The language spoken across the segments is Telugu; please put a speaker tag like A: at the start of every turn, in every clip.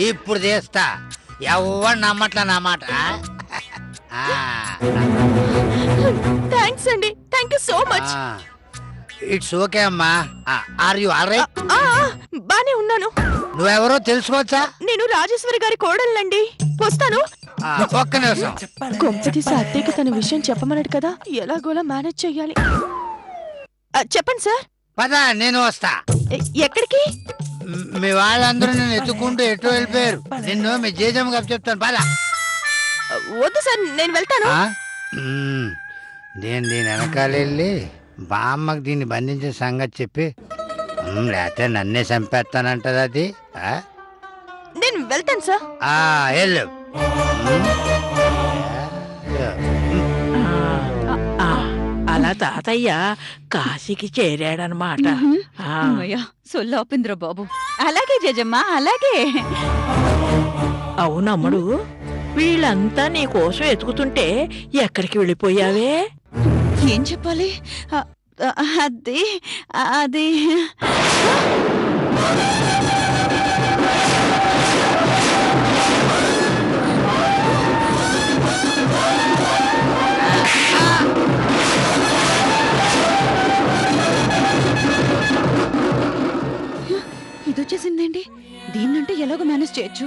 A: ఇప్పుడు చేస్తా. ఎవరు నమ్మట్లా నా మాట.
B: థ్యాంక్స్ అండి, thank you so much.
A: It's okay అమ్మా. Are you all right?
B: బానే ఉన్నాను.
A: నువ్వెవరో తెలుసుకోవచ్చా?
B: నేను రాజేశ్వరి గారి కోడళ్ళండి. వస్తాను.
A: ఒక్క నిమిషం.
B: కొంపతీసి అత్తయ్యకి తన విషయం చెప్పమన్నాడు కదా, ఎలాగోలా మేనేజ్ చెయ్యాలి. చెప్పండి సార్.
A: పద, నేను వస్తా.
B: ఎక్కడికి?
A: మీ వాళ్ళందరూ నేను ఎత్తుకుంటూ ఎటు వెళ్ళిపోయారు. నిన్ను మీ జేజమ్మ గారు చెప్తాను. పద.
B: వద్దు సార్, నేను వెళ్తాను.
A: దీని వెనకాల వెళ్ళి బామ్మకు దీన్ని బంధించే సంగతి చెప్పి, లేకపోతే నన్నే చంపేస్తానంటది అది.
B: నేను వెళ్తాను సార్.
A: వెళ్ళు.
C: అలా తాతయ్య కాశీకి చేరాడనమాట.
B: సొల్లాపింద్ర బాబు. అలాగే జేజమ్మా, అలాగే.
C: అవునమ్ముడు, వీళ్ళంతా నీ కోసం ఎతుకుతుంటే ఎక్కడికి వెళ్ళిపోయావే?
B: ఏం చెప్పాలి? అది అది ఇదొచ్చేసిందేంటి? దీన్నంటే ఎలాగో మేనేజ్ చేయొచ్చు.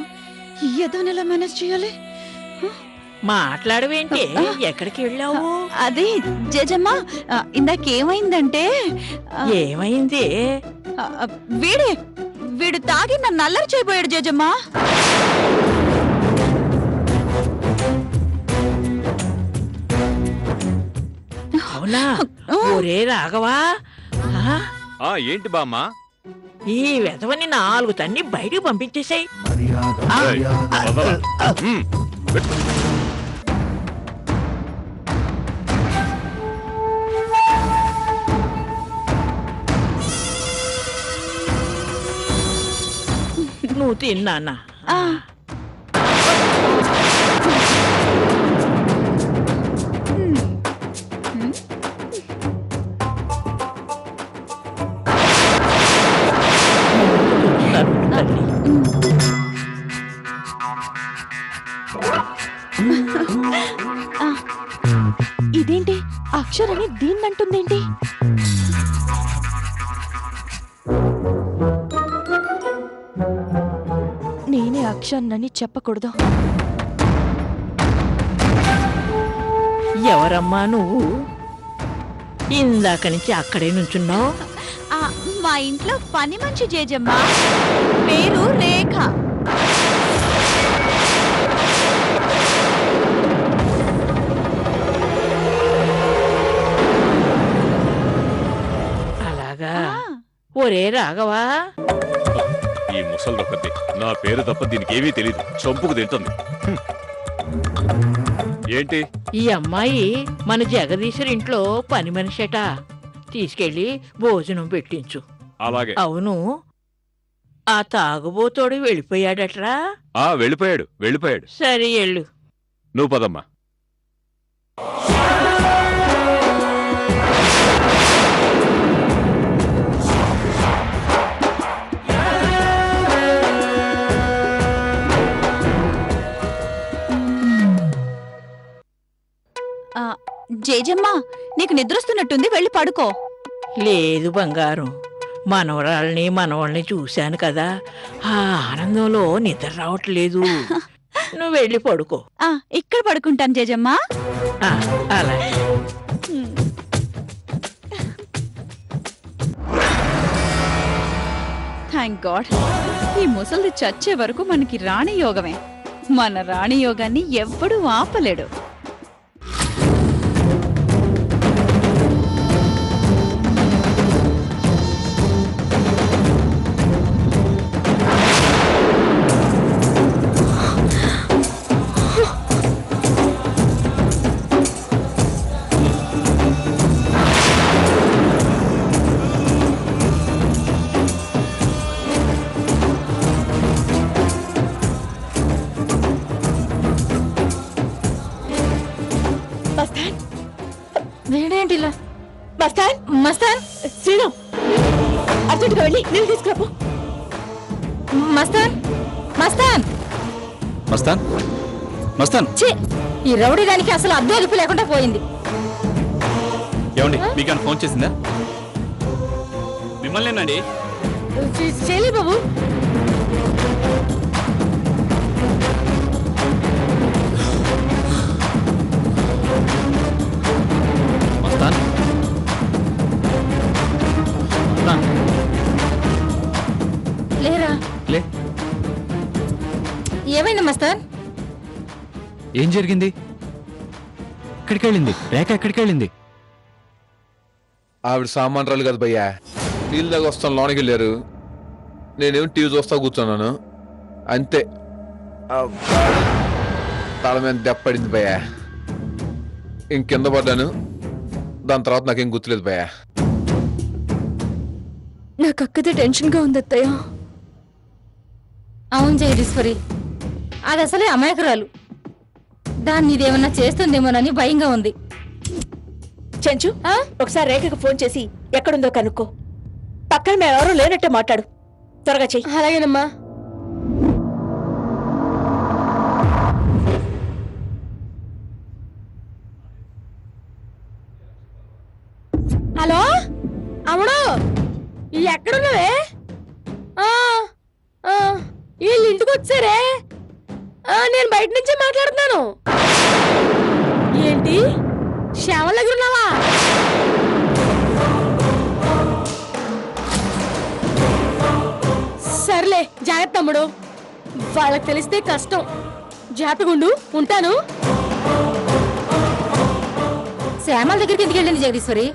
B: ఈ యదాన్ని ఎలా మేనేజ్ చేయాలి?
C: మాట్లాడవేంటి? ఎక్కడికి వెళ్ళావు?
B: అది జేజమ్మా, ఇందాకేమైందంటే.
C: ఏమైంది?
B: వీడు తాగి నన్ను అల్లరి చేయబోయాడు జేజమ్మా.
C: అవునా? ఒరే రాఘవా,
D: ఏంటి బామ్మా?
C: ఈ వెధవని 4 తన్ని బయటకు పంపించేసాయి. నువ్వు తిన్నానా?
B: ఇదేంటి? అక్షరని దీన్నంటుందేంటి? నేనే అక్షర్నని చెప్పకూడదు.
C: ఎవరమ్మా నువ్వు? ఇందాక నుంచి అక్కడే నుంచున్నావు.
B: మా ఇంట్లో పని మంచి జేజమ్మా, పేరు రేఖ.
C: అలాగా? ఒరే రాఘవా,
D: ఈ ముసల్దొక్కది నా పేరు తప్ప దీనికి ఏమీ తెలియదు. చంపుకు తింటుంది. ఏంటి?
C: ఈ అమ్మాయి మన జగదీశ్వరి ఇంట్లో పని మనిషట. తీసుకెళ్లి భోజనం పెట్టించు.
D: అలాగే.
C: అవును, ఆ తాగుబోతోడు వెళ్ళిపోయాడట్రా?
D: వెళ్ళిపోయాడు.
C: సరే ఎళ్ళు.
D: నువ్వు పదమ్మా.
B: జేజమ్మా, నీకు నిద్రొస్తున్నట్టుంది, వెళ్ళి పడుకో.
C: లేదు బంగారం, మనవల్ని చూశాను కదా, ఆ ఆనందంలో నిద్ర రావట్లేదు. నువ్వు వెళ్ళి పడుకో.
B: ఇక్కడ పడుకుంటాను జేజమ్మా.
C: అలాగే.
B: థ్యాంక్ గాడ్, ఈ ముసలిది చచ్చే వరకు మనకి రాణి యోగమే. మన రాణి యోగాన్ని ఎవ్వడూ ఆపలేడు. వీడేంటిలా? మస్తాన్, మస్తాన్, శ్రీరామ్, అర్జెంటుగా వెళ్ళి నీళ్ళు తీసుకురాపు. మస్తాన్, మస్తాన్.
E: మస్తాన్ మస్తాన్
F: ఛీ! ఈ రౌడీ దానికి అసలు అద్దె అదుపు లేకుండా పోయింది.
E: ఏమండి మీకు ఫోన్ చేసిందా? మిమ్మల్నేనండి.
F: చెల్లి బాబు,
E: మస్తాన్ మస్తాన్
F: లేరా?
E: లే,
F: ఏమైంది మస్తాన్?
E: ఏం జరిగింది? ఎక్కడికి వెళ్ళింది రేఖ? ఎక్కడికి వెళ్ళింది?
G: ఆవిడ సామాన్రాలు కదా భయ్యా, నీళ్ళ దగ్గర వస్తాను లోనికి వెళ్ళారు. నేనేం టీవీ చూస్తా కూర్చున్నాను అంతే. అబ్బా, తల మీద దెప్పడింది భయ్యా. ఇంకెంద పడ్డాను. దాని తర్వాత నాకేం గుర్తులేదు భయ్యా.
F: నాకు అక్కదే టెన్షన్ గా ఉంది అత్తయ్య. అవును జగదీశ్వరి, అది అసలే అమాయకురాలు. దాన్ని ఇదేమన్నా చేస్తుందేమోనని భయంగా ఉంది.
H: చెంచు, ఒకసారి రేఖకు ఫోన్ చేసి ఎక్కడుందో కనుక్కో. పక్కన మేమెవరూ లేనట్టే మాట్లాడు. త్వరగా చెయ్యి.
F: అలాగేనమ్మా. హలో అవును, ఎక్కడున్నావే? వీళ్ళు ఇంటికి వచ్చారే. నేను బయట నుంచే మాట్లాడుతున్నాను. ఏంటి, శ్యామల దగ్గర ఉన్నావా? సర్లే, జాగ్రత్త తమ్ముడు. వాళ్ళకి తెలిస్తే కష్టం. జాగ్రత్తగుండు, ఉంటాను. శ్యామల దగ్గరికి ఎందుకు వెళ్ళింది జగదీశ్వరి?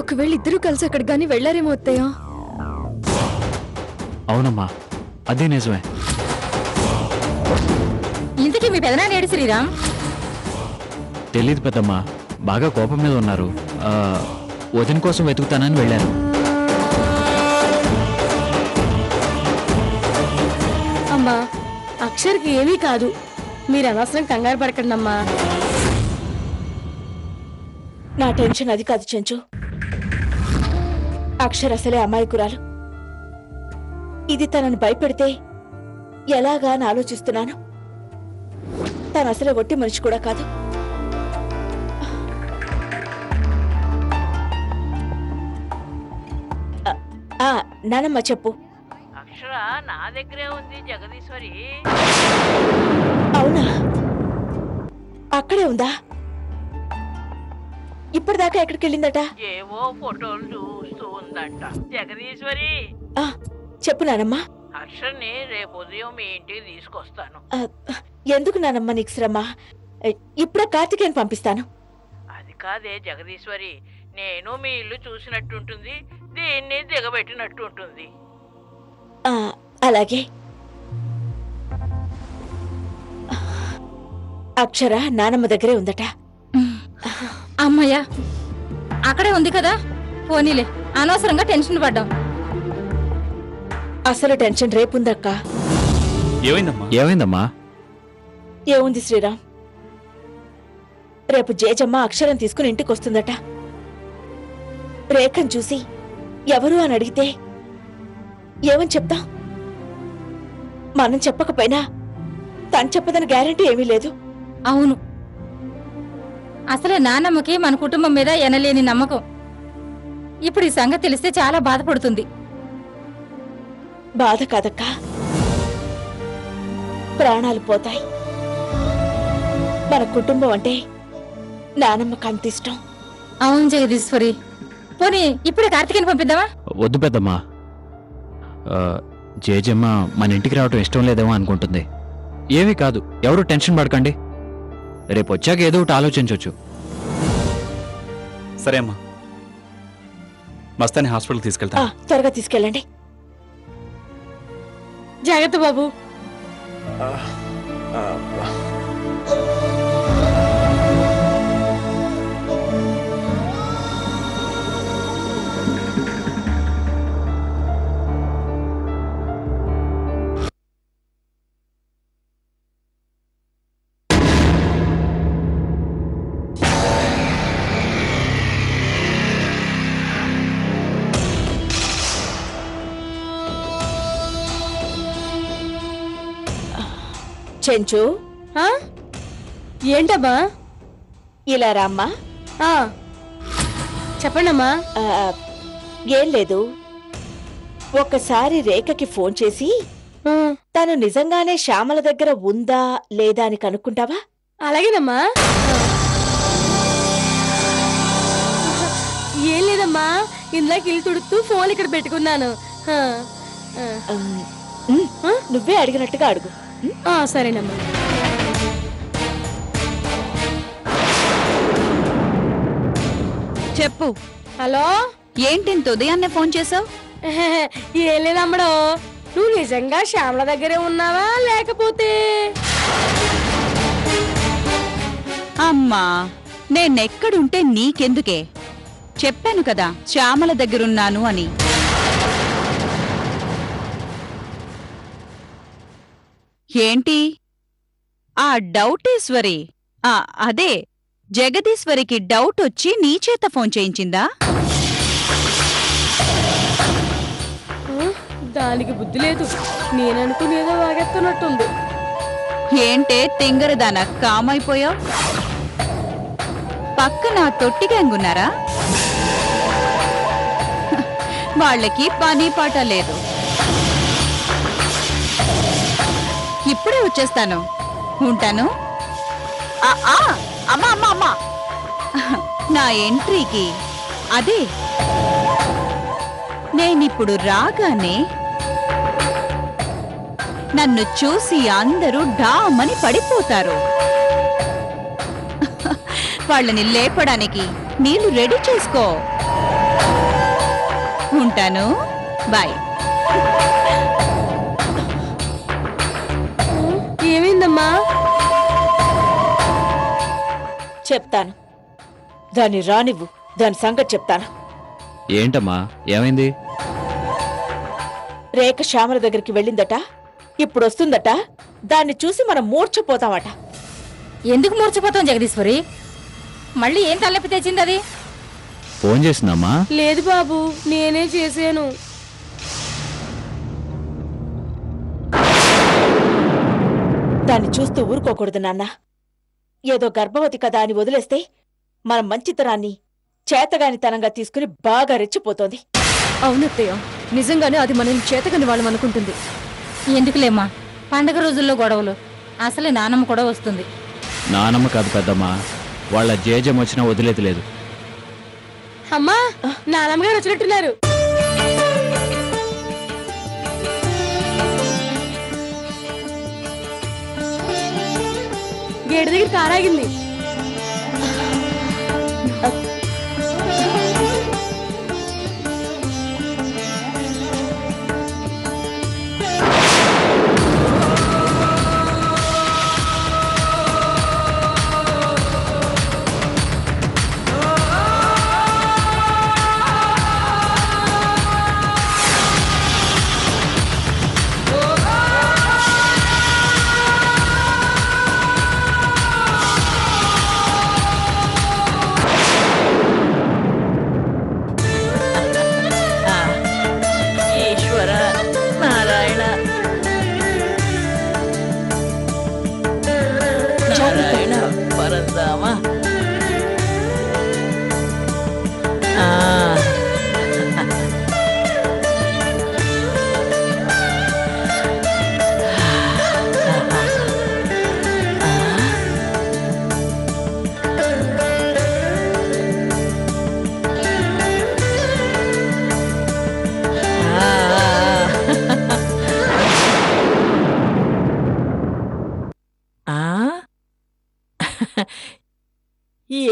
I: ఒకవేళ ఇద్దరు కలిసి అక్కడికి గానీ వెళ్ళారేమో అత్తయ్య.
E: అవునమ్మా, అదే నిజమే.
F: ఇంతకీ మీ పెదనాన్న ఏడు శ్రీరామ్?
E: తెలీదు పెద్దమ్మా, బాగా కోపం మీద ఉన్నారు. వదిన కోసం వెతుకుతానని వెళ్ళారు.
I: అమ్మా, అక్షర్కి ఏమీ కాదు. మీరు అనవసరం కంగారు పడకండి అమ్మా.
H: నా టెన్షన్ అది కాదు చెంచు. అక్షర్ అసలే అమాయకురాలు. ఇది తనని భయపెడితే ఎలాగా అని ఆలోచిస్తున్నాను. తను అసలే ఒట్టి మనిషి కూడా కాదు. నానమ్మ చెప్పు.
C: అక్షర నా దగ్గరే ఉంది జగదీశ్వరి.
H: అవునా, అక్కడే ఉందా? ఇప్పటిదాకా ఎక్కడికి వెళ్ళిందట?
C: ఏవో ఫోటోలు చూస్తూ ఉందంట జగదీశ్వరి.
H: చెప్పు నానమ్మ.
C: హర్షని రేపు ఉదయం మీ ఇంటికి తీసుకొస్తాను.
H: ఎందుకు నానమ్మ నీకు శ్రమ? ఇప్పుడే కార్తికేయని పంపిస్తాను.
C: అది కాదే జగదీశ్వరి, నేను మీ ఇల్లు చూసినట్టుంటుంది, దీన్ని దిగబెట్టినట్టు ఉంటుంది.
H: అలాగే. అక్షర నానమ్మ దగ్గరే ఉందట.
F: అమ్మయ్యా, అక్కడే ఉంది కదా. పోనీలే, అనవసరంగా టెన్షన్ పడ్డాం.
H: అసలు టెన్షన్ రేపుందక్క.
E: ఏమైందమ్మా?
H: ఏముంది శ్రీరామ్, రేపు జేజమ్మ అక్షరం తీసుకుని ఇంటికి వస్తుందట. రేఖను చూసి ఎవరు అని అడిగితే ఏమని చెప్తాం? మనం చెప్పకపోయినా తను చెప్పదని గ్యారెంటీ ఏమీ లేదు.
F: అవును, అసలే నాన్నమ్మకి మన కుటుంబం మీద ఎనలేని నమ్మకం. ఇప్పుడు ఈ సంగతి తెలిస్తే చాలా బాధపడుతుంది.
H: బాధ కాదక్కా, ప్రాణాలు పోతాయి. మన కుటుంబం అంటే నానమ్మకు అంత ఇష్టం.
F: అవును జగదీశ్వరి, పోనీ ఇప్పుడే కార్తికేయని పంపిద్దామా?
E: వద్దు పెద్దమ్మా, జేజమ్మ మన ఇంటికి రావటం ఇష్టం లేదేమో అనుకుంటుంది. ఏమీ కాదు, ఎవరు టెన్షన్ పడకండి. రేపు వచ్చాక ఏదో ఒకటి ఆలోచించవచ్చు.
J: సరే అమ్మా, మస్తాని హాస్పిటల్ తీసుకెళ్తా.
H: త్వరగా తీసుకెళ్ళండి.
I: జాగ్రత్త బాబు.
H: చెంచు
I: ఆ? ఏంటమ్మా
H: ఇలా రామ్మా.
I: ఆ, చెప్పండమ్మా.
H: ఆ, ఏం లేదు, ఒకసారి రేఖకి ఫోన్ చేసి
I: ఆ,
H: తను నిజంగానే శ్యామల దగ్గర ఉందా లేదా అని కనుక్కుంటావా?
I: అలాగేనమ్మా. ఏం లేదమ్మా, ఇందాక ఇల్లు తుడుతూ ఫోన్ ఇక్కడ పెట్టుకున్నాను. ఆ, ఆ,
H: నువ్వే అడిగినట్టుగా అడుగు.
I: ఆ, సరేనమ్మా.
B: చెప్పు.
I: హలో.
B: ఏంటింత ఉదయాన్నే ఫోన్ చేసావు?
I: ఏం లేదమ్మడో, నువ్వు నిజంగా శ్యామల దగ్గరే ఉన్నావా లేకపోతే?
B: అమ్మా, నేనెక్కడుంటే నీకెందుకే? చెప్పాను కదా శ్యామల దగ్గరున్నాను అని. ఏంటి ఆ డౌటేశ్వరి? అదే జగదీశ్వరికి డౌట్ వచ్చి నీ చేత ఫోన్ చేయించిందా?
I: దానికి బుద్ధి లేదు, నేననుకునేదో వాగెత్తున్నట్టుంది.
B: ఏంటే తింగరదాన కామైపోయావు? పక్కన తొట్టి గ్యాంగున్నారా? వాళ్ళకి పని పాట లేదు. ఇప్పుడే వచ్చేస్తాను, ఉంటాను. అమ్మా అమ్మా అమ్మా, నా ఎంట్రీకి అదే నేనిప్పుడు రాగానే నన్ను చూసి అందరూ డామని పడిపోతారు. వాళ్ళని లేపడానికి నీళ్లు రెడీ చేసుకో. ఉంటాను, బాయ్.
I: ఏమైందమ్మా?
H: చెప్తాను, దాన్ని రానివ్వు, దాని సంగతి చెప్తాను.
E: ఏంటమ్మా ఏమైంది?
H: రేఖ శ్యామల దగ్గరికి వెళ్ళిందట, ఇప్పుడు వస్తుందట. దాన్ని చూసి మనం మూర్ఛపోతామట.
F: ఎందుకు మూర్చిపోతాం జగదీశ్వరి? మళ్ళీ ఏం తలెప్పి తెచ్చింది అది?
E: ఫోన్ చేసిందమ్మా?
I: లేదు బాబు, నేనే చేశాను.
H: దాన్ని చూస్తూ ఊరుకోకూడదు నాన్న. ఏదో గర్భవతి కదా అని వదిలేస్తే మన మంచితనాన్ని చేతగానితనంగా తీసుకుని బాగా రెచ్చిపోతోంది.
I: అవునత్తయ్య, నిజంగానే అది మనల్ని చేతకని వాళ్ళం అనుకుంటుంది.
F: ఎందుకులేమ్మా, పండగ రోజుల్లో గొడవలు. అసలే నానమ్మ కూడా వస్తుంది.
E: నానమ్మ కాదు పెద్దమ్మా, వాళ్ళ జేజం వచ్చినా వదిలేది లేదు.
I: అమ్మా, నానమ్మగారు వచ్చినట్టున్నారు. గేటు దగ్గర కారాగింది.
C: ఈశ్వర నారాయణ నారాయణ పరందామ.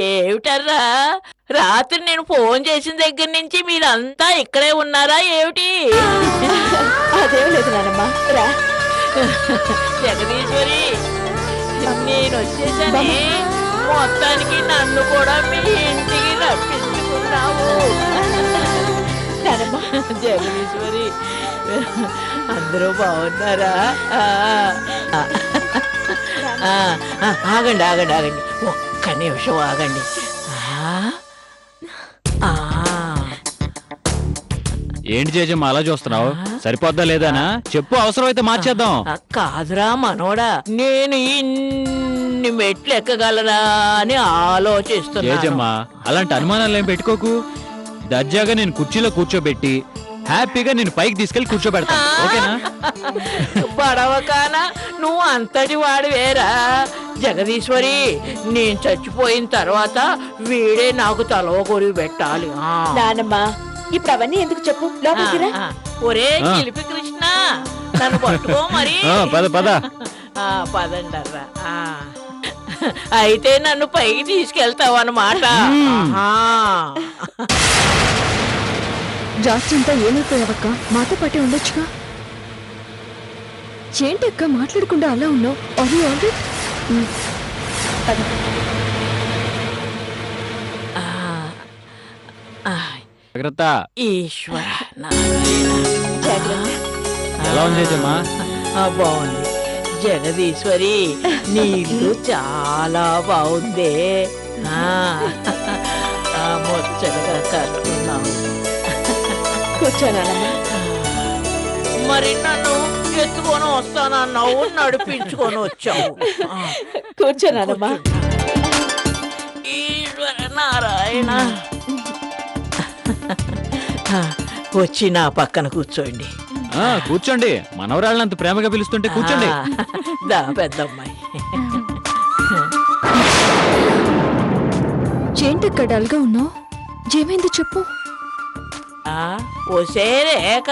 C: ఏమిటర్రా, రాత్రి నేను ఫోన్ చేసిన దగ్గర నుంచి మీరంతా ఇక్కడే ఉన్నారా ఏమిటి?
H: అదేం లేదు నానమ్మా, రా.
C: జగదీశ్వరి, నేను వచ్చేసానే. మొత్తానికి నన్ను కూడా మీ ఇంటికి రప్పించుకున్నావు.
H: నానమ్మా,
C: జగదీశ్వరి, అందరూ బాగున్నారా? ఆగండి ఆగండి ఆగండి, ఒక్క నిమిషం ఆగండి.
E: ఏంటి జేజమ్మ అలా చూస్తున్నావు? సరిపోద్దా లేదానా చెప్పు, అవసరమైతే మార్చేద్దాం.
C: కాదురా మనోడా, నేను ఇన్ని మెట్లు ఎక్కగలరా అని ఆలోచిస్తున్నా.
E: ఏజమ్మా అలాంటి అనుమానాలు ఏం పెట్టుకోకు. దర్జాగా నేను కుర్చీలో కూర్చోబెట్టి హ్యాపీగా నేను పైకి తీసుకెళ్లి కూర్చోబెడతా, ఓకేనా?
C: పడవకానా నువ్వు అంతటి వాడివేరా జగదీశ్వరి. నేను చచ్చిపోయిన తర్వాత వీడే నాకు తలవ కొరివి పెట్టాలి.
H: నానమ్మ ఇప్పుడు అవన్నీ ఎందుకు చెప్పు, లోపలికి రా.
C: ఒరే చిలిపి కృష్ణ, నన్ను పట్టుకో మరి.
E: పద పద.
C: పదండర్రా. అయితే నన్ను పైకి తీసుకెళ్తావు అన్నమాట.
J: రాత్రంతా ఏమైపోయావక్క? మాతో పాటే ఉండొచ్చుగా. ఏంటక్క మాట్లాడకుండా అలా ఉన్నావు?
E: జాగ్రత్త.
C: ఈశ్వర నారాయణ.
E: ఎలా ఉంది ఏజమ్మా?
C: బాగుంది జగదీశ్వరి, నీ ఇల్లు చాలా బాగుంది. ముచ్చటగా కట్టుకున్నావు.
H: కూర్చోనానమ్మా.
C: మరి నన్ను ఎత్తుకొని వస్తానన్నావు, నడిపించుకొని వచ్చావు.
H: కూర్చోనానమ్మా.
C: ఈశ్వర నారాయణ. వచ్చి నా పక్కన కూర్చోండి.
E: కూర్చోండి, మనవరాళ్ళని అంత ప్రేమగా పిలుస్తుంటే కూర్చోండి.
C: దా పెద్దమ్మాయి.
J: ఏంటక్క డల్గా ఉన్నావు? ఏమైంది చెప్పు.
C: ఒసే రేఖ,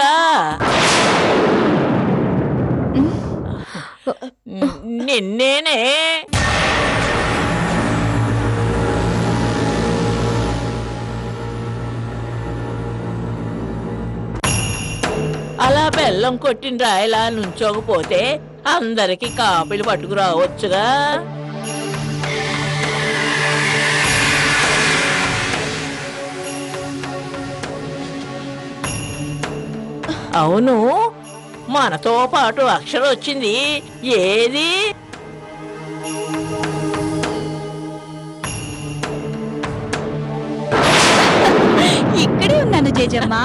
C: నిన్నేనే. అలా బెల్లం కొట్టిన రాయిలా నుంచోకపోతే అందరికి కాపీలు పట్టుకురావచ్చుగా. అవును, మనతో పాటు అక్షర వచ్చింది ఏది?
B: ఇక్కడే ఉన్నాను జేజమ్మా.